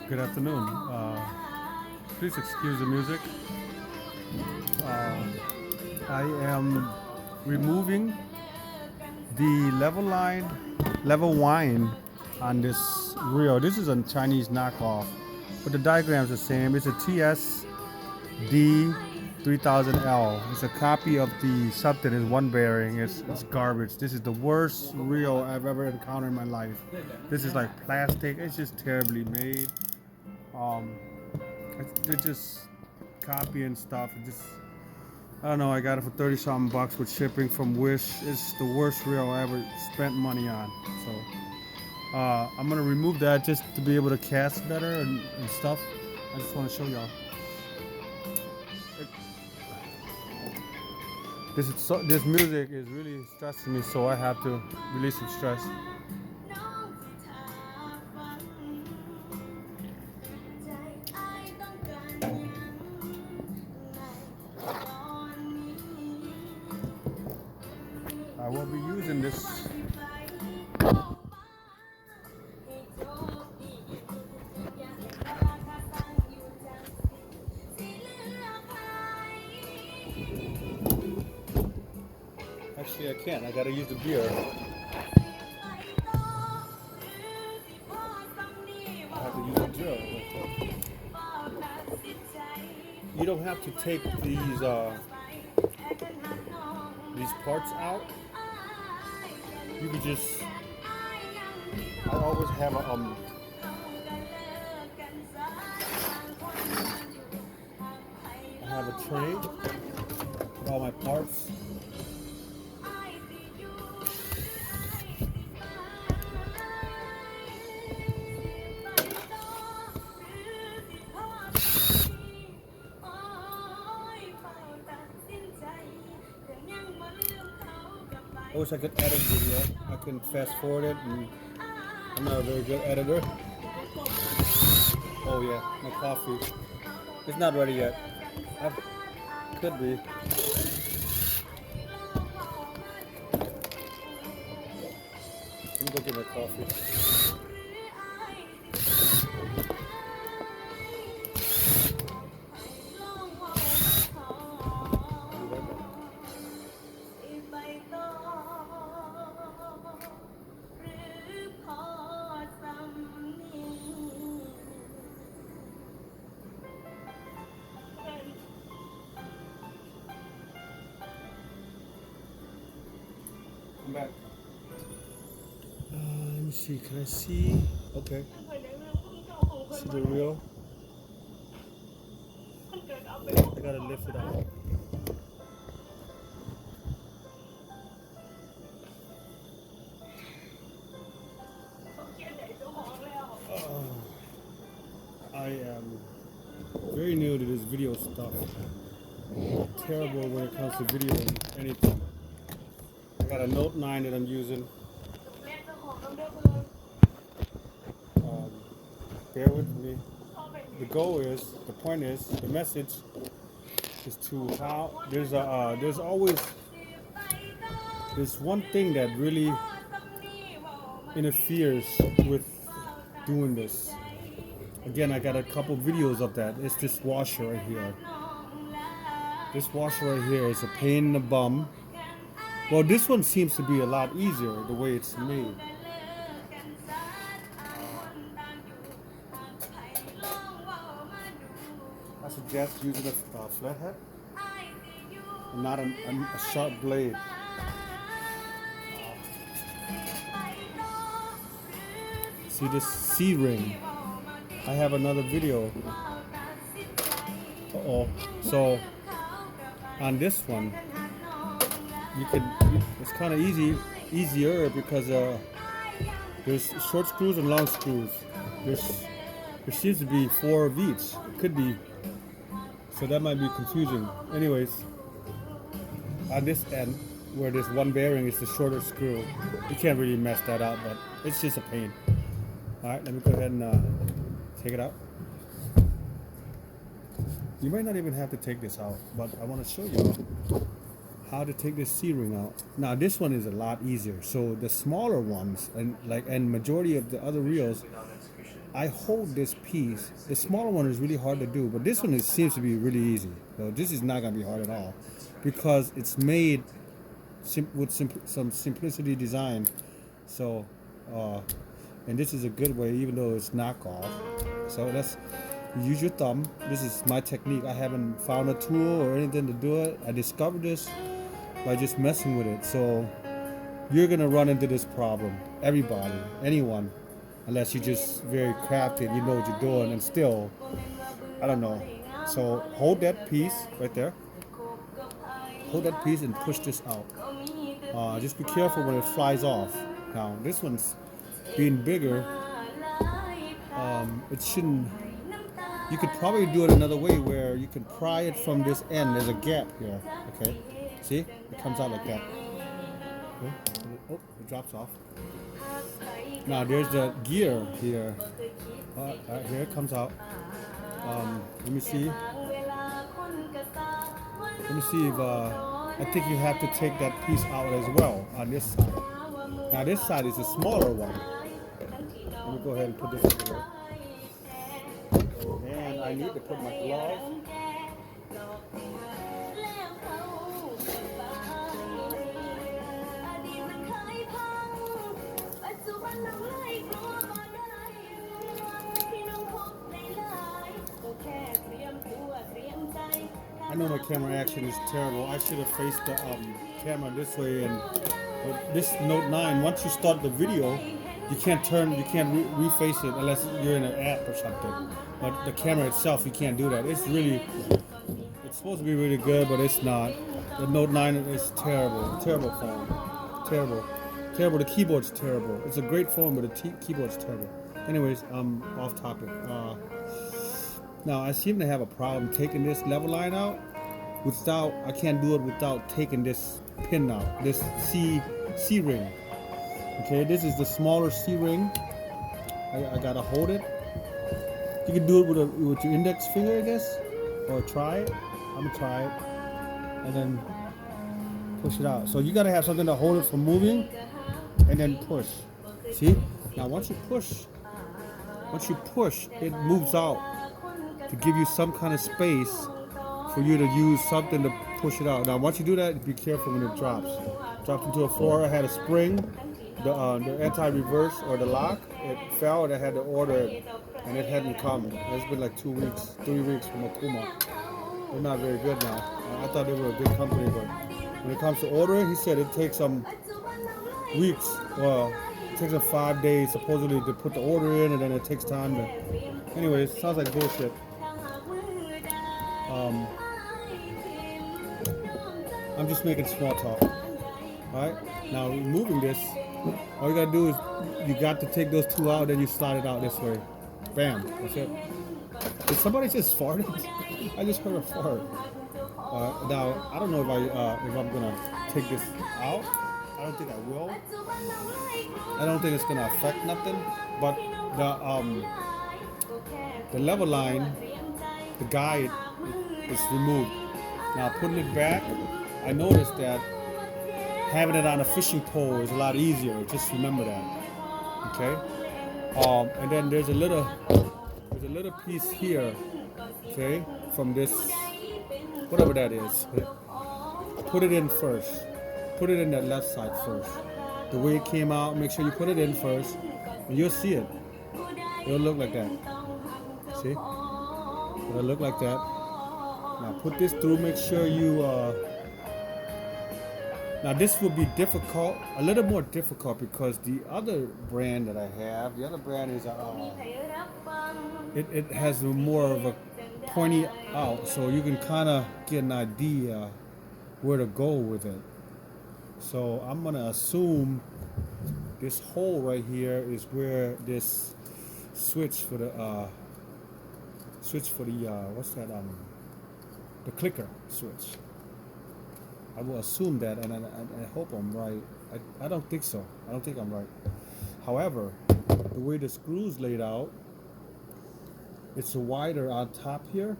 Good afternoon. Please excuse the music. Uh, I am removing the level wine on this reel. This is a Chinese knockoff, but the diagram is the same. It's a Tssd 3000L. It's a copy of the something. It's one bearing. It's garbage. This is the worst reel I've ever encountered in my life. This is like plastic. It's just terribly made. Um, they're just copying stuff. I don't know. I got it for 30 something bucks with shipping from Wish. It's the worst reel I ever spent money on. So I'm gonna remove that just to be able to cast better and stuff. I just want to show y'all. This music is really stressing me, so I have to release some stress. I will be using this. Actually, I can't. I gotta use the beer. I have to use the drill. You don't have to take these parts out. You could just. I always have a I have a tray with all my parts. I wish I could edit video. I can fast forward it, and I'm not a very good editor. Oh yeah, my coffee. It's not ready yet. Could be. Let me go get my coffee. I'm back. Let me see. Can I see? Okay. See the reel? I gotta lift it up. I am very new to this video stuff. Terrible when it comes to video and anything. I got a Note 9 that I'm using. Bear with me. The point is, the message is to how there's always this one thing that really interferes with doing this. Again, I got a couple videos of that. It's this washer right here. This washer right here is a pain in the bum. Well, this one seems to be a lot easier the way it's made. I suggest using a flathead and not a sharp blade. See this C-ring? I have another video. So on this one, it's kind of easier because there's short screws and long screws. There seems to be 4 of each. It could be, so that might be confusing. Anyways, on this end, where this one bearing is the shorter screw, you can't really mess that up, but it's just a pain. All right, let me go ahead and take it out. You might not even have to take this out, but I want to show you how to take this C-ring out. Now this one is a lot easier. So the smaller ones and majority of the other reels, I hold this piece. The smaller one is really hard to do, but this one seems to be really easy. So this is not going to be hard at all, because it's made with some simplicity design. So, and this is a good way, even though it's knockoff. So let's use your thumb. This is my technique. I haven't found a tool or anything to do it. I discovered this by just messing with it. So you're gonna run into this problem. Everybody, anyone, unless you're just very crafty and you know what you're doing, and still, I don't know. So hold that piece right there. Hold that piece and push this out. Just be careful when it flies off. Now this one's being bigger. It shouldn't. You could probably do it another way, where you can pry it from this end. There's a gap here. Okay, see? It comes out like that. Okay. Oh, it drops off. Now there's the gear here. Here it comes out. Let me see. Let me see if I think you have to take that piece out as well on this side. Now this side is a smaller one. Let me go ahead and put this over. And I need to put my glove. I know my camera action is terrible. I should have faced the camera this way. And this Note 9, once you start the video, you can't reface it unless you're in an app or something. But the camera itself, you can't do that. It's supposed to be really good, but it's not. The Note 9 is terrible. Terrible phone. Terrible. Terrible. The keyboard's terrible. It's a great phone, but the keyboard's terrible. Anyways, off topic. Now I seem to have a problem taking this level line out I can't do it without taking this pin out, this C ring. Okay, this is the smaller C ring. I gotta hold it. You can do it with your index finger, I guess, or try it. I'm gonna try it, and then push it out. So you gotta have something to hold it from moving, and then push. See? Now once you push, it moves out to give you some kind of space for you to use something to push it out. Now once you do that, be careful when it drops. Dropped into a floor. I had a spring, the anti-reverse or the lock. It fell, and I had to order it, and it hadn't come. It's been like 3 weeks from Akuma. They're not very good now. I thought they were a good company, but when it comes to ordering, he said it takes some weeks. Well, it takes them 5 days supposedly to put the order in, and then it takes time to. Anyways, sounds like bullshit. I'm just making small talk. Alright? Now removing this, all you gotta do is you got to take those two out, then you slide it out this way. Bam. That's it. Did somebody just fart? I just heard a fart. Now I don't know if I'm gonna take this out. I don't think I will. I don't think it's gonna affect nothing. But the level line, the guide is removed. Now putting it back, I noticed that having it on a fishing pole is a lot easier. Just remember that. Okay. And then there's a little piece here. Okay, from this, whatever that is. Put it in first. Put it in that left side first. The way it came out, make sure you put it in first, and you'll see it. It'll look like that. See? It'll look like that. Now put this through. Make sure you. Now this will be difficult, a little more difficult, because the other brand that I have, the other brand is it has more of a pointy out, so you can kind of get an idea where to go with it. So I'm gonna assume this hole right here is where this switch for the what's that the clicker switch. I will assume that, and I hope I'm right. I don't think so. I don't think I'm right. However, the way the screws laid out, it's wider on top here.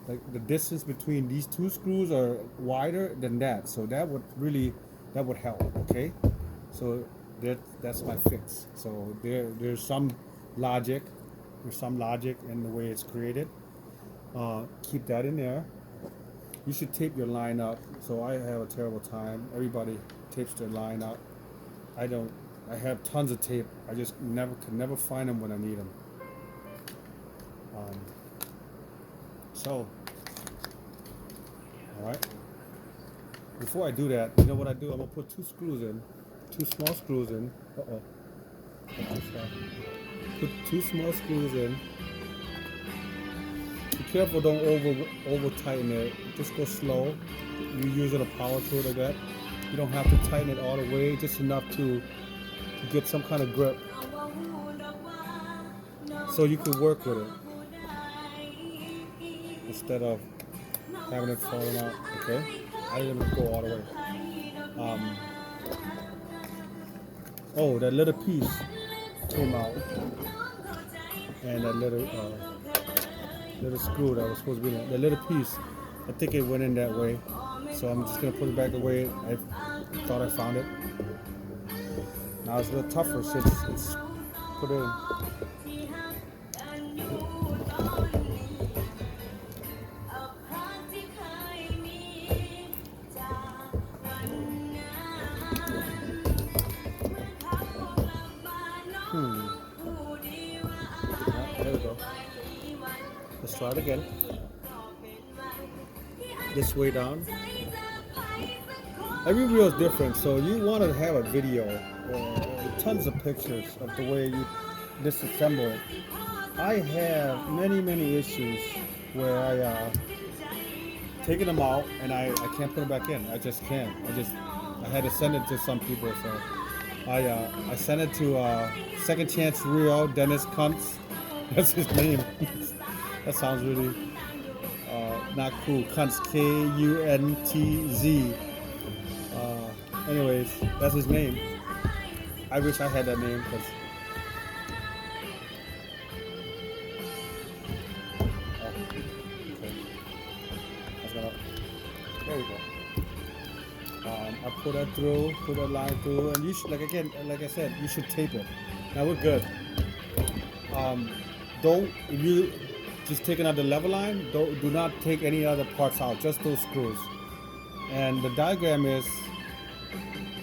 Like the distance between these two screws are wider than that. So that would help. Okay. So that's my fix. So there's some logic There's some logic in the way it's created. Keep that in there. You should tape your line up. So I have a terrible time. Everybody tapes their line up. I don't. I have tons of tape. I just can never find them when I need them. So, all right. Before I do that, you know what I do? I'm gonna put two small screws in. Put two small screws in. Be careful, don't over tighten it. Just go slow. You using a power tool like that. You don't have to tighten it all the way, just enough to get some kind of grip, so you can work with it instead of having it falling out. Okay, I didn't go all the way. Oh, that little piece came out, and that little screw that was supposed to be in, that little piece, I think it went in that way. So I'm just gonna put it back the way I thought I found it. Now it's a little tougher since it's put in. There we go. Let's try it again. This way down. Every reel is different, so you want to have a video or tons of pictures of the way you disassemble it. I have many issues where I taking them out and I can't put them back in. I just can't. I had to send it to some people, so I sent it to Second Chance Reel, Dennis Kuntz. That's his name. That sounds really not cool. Kuntz, Kuntz. Anyways, that's his name. I wish I had that name because. There we go. I put that through, put that line through, and you should, like I said, you should tape it. Now we're good. If you just taking out the level line, do not take any other parts out, just those screws. And the diagram is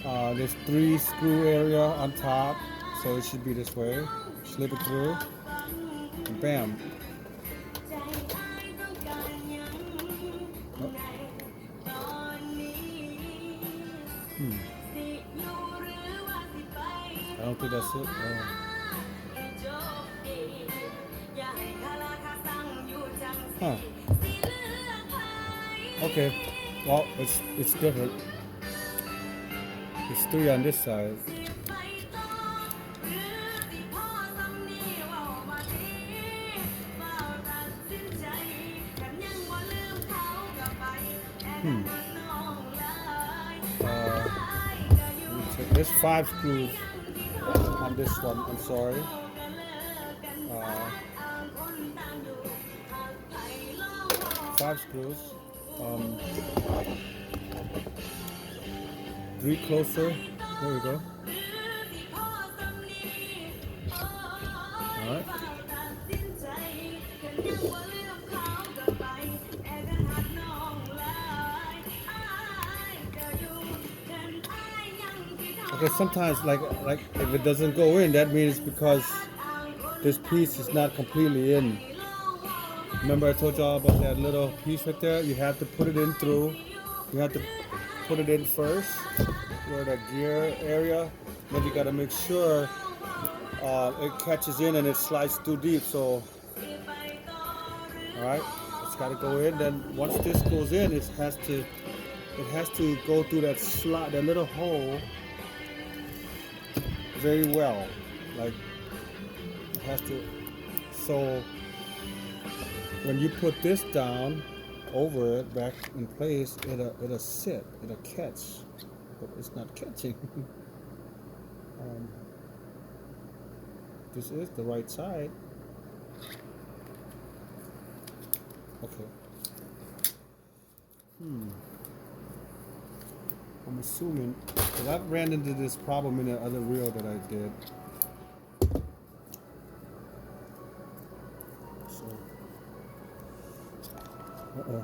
there's 3 screw area on top, so it should be this way. Slip it through, and bam. I don't think that's it. Okay. Well, it's different. It's 3 on this side. There's 5 screws on this one. I'm sorry. 5 screws. 3 closer. There we go. All right. Okay, sometimes like if it doesn't go in, that means because this piece is not completely in. Remember I told y'all about that little piece right there? You have to put it in through. You have to put it in first, where the gear area. Then you gotta make sure it catches in and it slides too deep. So, all right, it's gotta go in. Then once this goes in, it has to go through that slot, that little hole, very well. Like it has to. So when you put this down over it, back in place, it'll sit, it'll catch, but it's not catching. This is the right side. Okay. I'm assuming, because I've ran into this problem in the other reel that I did. Uh-oh.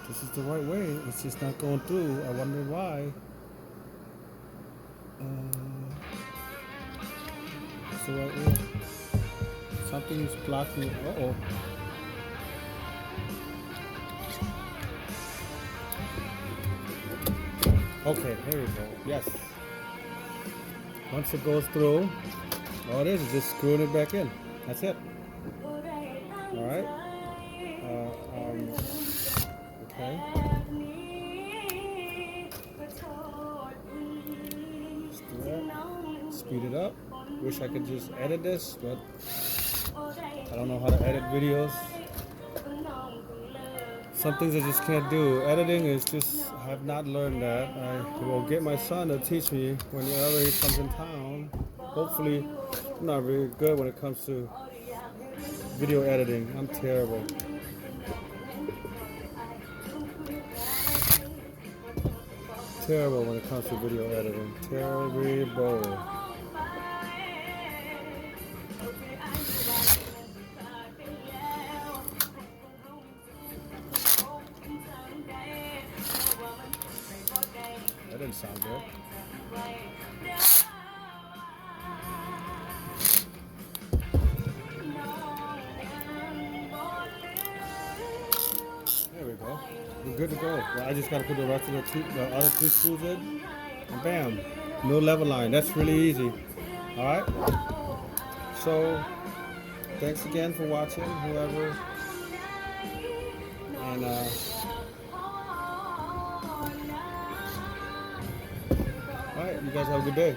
This is the right way. It's just not going through. I wonder why. It's the right way. Something's blocking it. Uh-oh. Okay, here we go. Yes. Once it goes through, all it is just screwing it back in. That's it. All right. Okay. Let's do that. Speed it up. Wish I could just edit this, but I don't know how to edit videos. Some things I just can't do. Editing is just, I have not learned that. I will get my son to teach me whenever he comes in town. Hopefully, I'm not very good when it comes to video editing. I'm terrible. Terrible when it comes to video editing. Terrible. That didn't sound good. There we go. We're good to go. Well, I just got to put the rest of the other two screws in, and bam, no level line. That's really easy. All right. So, thanks again for watching, whoever. And all right, you guys have a good day.